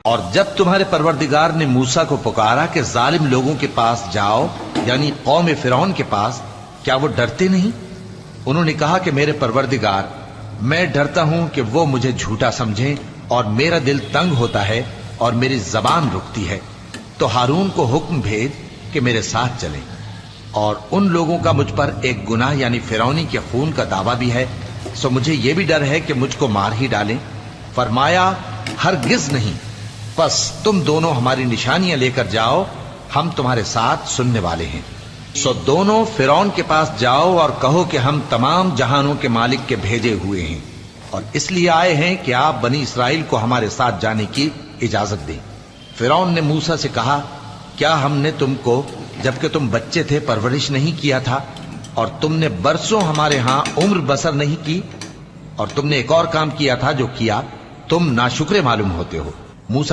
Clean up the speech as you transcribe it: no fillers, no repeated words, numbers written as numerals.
اور جب تمہارے پروردگار نے موسیٰ کو پکارا کہ ظالم لوگوں کے پاس جاؤ، یعنی قوم فرعون کے پاس، کیا وہ ڈرتے نہیں؟ انہوں نے کہا کہ میرے پروردگار، میں ڈرتا ہوں کہ وہ مجھے جھوٹا سمجھیں، اور میرا دل تنگ ہوتا ہے اور میری زبان رکتی ہے، تو ہارون کو حکم بھیج کہ میرے ساتھ چلیں۔ اور ان لوگوں کا مجھ پر ایک گناہ یعنی فرعونی کے خون کا دعویٰ بھی ہے، سو مجھے یہ بھی ڈر ہے کہ مجھ کو مار ہی ڈالیں۔ فرمایا ہرگز نہیں، بس تم دونوں ہماری نشانیاں لے کر جاؤ، ہم تمہارے ساتھ سننے والے ہیں۔ سو دونوں فرعون کے پاس جاؤ اور کہو کہ ہم تمام جہانوں کے مالک کے بھیجے ہوئے ہیں، اور اس لیے آئے ہیں کہ آپ بنی اسرائیل کو ہمارے ساتھ جانے کی اجازت دیں۔ فرعون نے موسیٰ سے کہا، کیا ہم نے تم کو جبکہ تم بچے تھے پرورش نہیں کیا تھا، اور تم نے برسوں ہمارے ہاں عمر بسر نہیں کی؟ اور تم نے ایک اور کام کیا تھا جو کیا، تم ناشکرے معلوم ہوتے ہو۔ موسیٰ